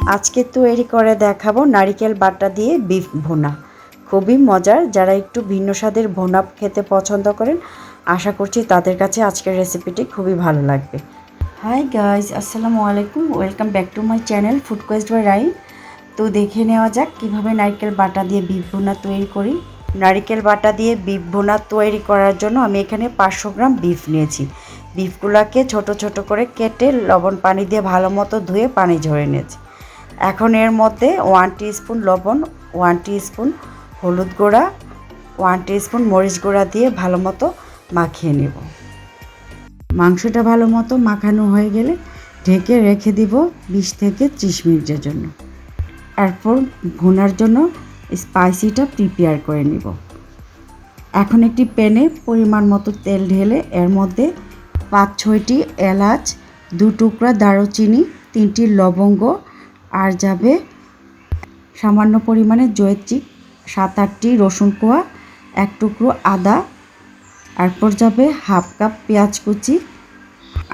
আজকে তৈরি করে দেখাবো নারিকেল বাটা দিয়ে বিফ ভুনা। খুবই মজার। যারা একটু ভিন্ন স্বাদের ভুনা খেতে পছন্দ করেন, আশা করছি তাদের কাছে আজকের রেসিপিটি খুবই ভালো লাগবে। হাই গাইস, আসসালামু আলাইকুম, welcome back to my channel food quest by Rai. তো দেখে নেওয়া যাক কীভাবে নারিকেল বাটা দিয়ে বিফ ভুনা তৈরি করি। নারিকেল বাটা দিয়ে বিফ ভুনা তৈরি করার জন্য আমি এখানে 500 গ্রাম বিফ নিয়েছি। বিফগুলোকে ছোট ছোট করে কেটে লবণ পানি দিয়ে ভালো মতো ধুয়ে পানি ঝরে নিয়েছি। এখন এর মধ্যে 1 টিস্পুন লবণ, 1 টিস্পুন হলুদ গুঁড়া, 1 টিস্পুন মরিচ গুঁড়া দিয়ে ভালো মতো মাখিয়ে নেব। মাংসটা ভালো মতো মাখানো হয়ে গেলে ঢেকে রেখে দিব 20 থেকে 30 মিনিটের জন্য। এরপর ভুনার জন্য স্পাইসিটা প্রিপেয়ার করে নেব। এখন একটি প্যানে পরিমাণ মতো তেল ঢেলে এর মধ্যে 5-6টি এলাচ, 2 টুকরা দারুচিনি, 3টি লবঙ্গ, আর যাবে সামান্য পরিমাণে জয়ত্রী, 7-8টি রসুন কোয়া, 1 টুকরো আদা, এরপর যাবে হাফ কাপ পেঁয়াজ কুচি,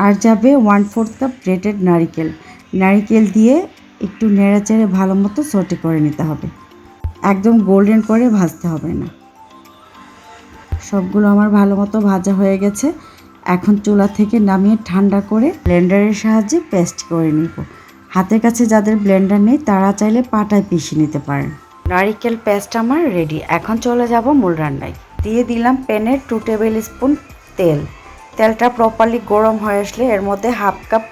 আর যাবে 1/4 কাপ গ্রেটেড নারিকেল দিয়ে একটু নেড়েচেড়ে ভালো মতো সটে করে নিতে হবে। একদম গোল্ডেন করে ভাজতে হবে না। সবগুলো আমার ভালো মতো ভাজা হয়ে গেছে। এখন চুলা থেকে নামিয়ে ঠান্ডা করে ব্লেন্ডারের সাহায্যে পেস্ট করে নিব। হাতের কাছে যাদের ব্লেন্ডার নেই তারা চাইলে পাটায় পিষে নিতে পারেন। নারিকেল পেস্ট আমার রেডি। এখন চলে যাব মূল রান্নায়। দিয়ে দিলাম প্যানে 2 টেবিল স্পুন তেল। তেলটা প্রপারলি গরম হয়ে আসলে এর মধ্যে হাফ কাপ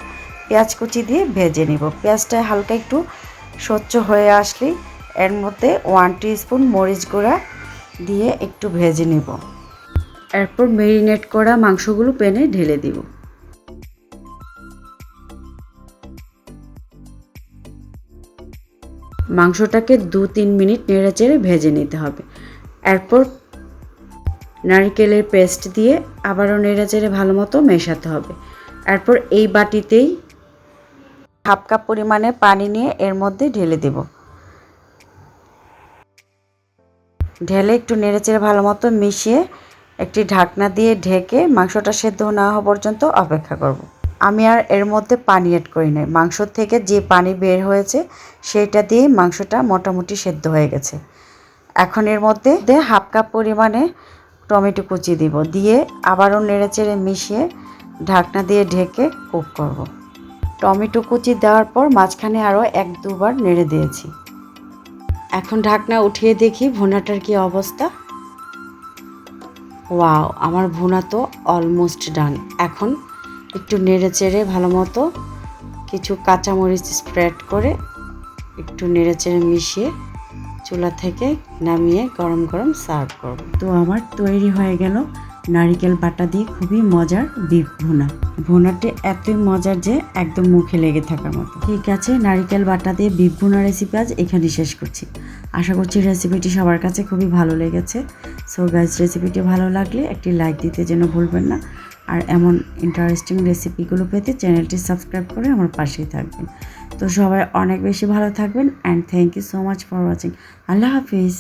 পেঁয়াজ কুচি দিয়ে ভেজে নিব। পেঁয়াজটা হালকা একটু স্বচ্ছ হয়ে আসলে এর মধ্যে 1 টিস্পুন মরিচ গুঁড়া দিয়ে একটু ভেজে নিব। এরপর ম্যারিনেট করা মাংসগুলো প্যানে ঢেলে দিব। মাংসটাকে 2-3 মিনিট নেড়েচেড়ে ভেজে নিতে হবে। এরপর নারকেলের পেস্ট দিয়ে আবারও নেড়েচেড়ে ভালো মতো মেশাতে হবে। এরপর এই বাটিতেই হাফ কাপ পরিমাণে পানি নিয়ে এর মধ্যে ঢেলে দেব। ঢেলে একটু নেড়েচেড়ে ভালো মতো মিশিয়ে একটি ঢাকনা দিয়ে ঢেকে মাংসটা সেদ্ধ না হওয়া পর্যন্ত অপেক্ষা করব। আমি আর এর মধ্যে পানি অ্যাড করি নাই। মাংস থেকে যে পানি বের হয়েছে সেইটা দিয়ে মাংসটা মোটামুটি সেদ্ধ হয়ে গেছে। এখন এর মধ্যে হাফ কাপ পরিমাণে টমেটো কুচি দিব, দিয়ে আবারও নেড়েচেড়ে মিশিয়ে ঢাকনা দিয়ে ঢেকে কুক করব। টমেটো কুচি দেওয়ার পর মাঝখানে আরও 1-2 বার নেড়ে দিয়েছি। এখন ঢাকনা উঠিয়ে দেখি ভুনাটার কি অবস্থা। ওয়াও, আমার ভুনা তো অলমোস্ট ডান। এখন একটু নেড়েচেড়ে ভালো মতো কিছু কাঁচামরিচ স্প্রেড করে একটু নেড়েচেড়ে মিশিয়ে চুলা থেকে নামিয়ে গরম গরম সার্ভ করব। তো আমার তৈরি হয়ে গেল নারিকেল বাটা দিয়ে খুবই মজার বিফ ভুনা। ভুনাটি এতই মজার যে একদম মুখে লেগে থাকার মতো। ঠিক আছে, নারিকেল বাটা দিয়ে বিফ ভুনা রেসিপি আজ এখানেই শেষ করছি। আশা করছি রেসিপিটি সবার কাছে খুবই ভালো লেগেছে। সো গাইজ, রেসিপিটি ভালো লাগলে একটি লাইক দিতে যেন ভুলবেন না। আর এমন ইন্টারেস্টিং রেসিপিগুলো পেতে চ্যানেলটি সাবস্ক্রাইব করে আমার পাশেই থাকবেন। তো সবাই অনেক বেশি ভালো থাকবেন and thank you so much for watching. আল্লাহ হাফিজ।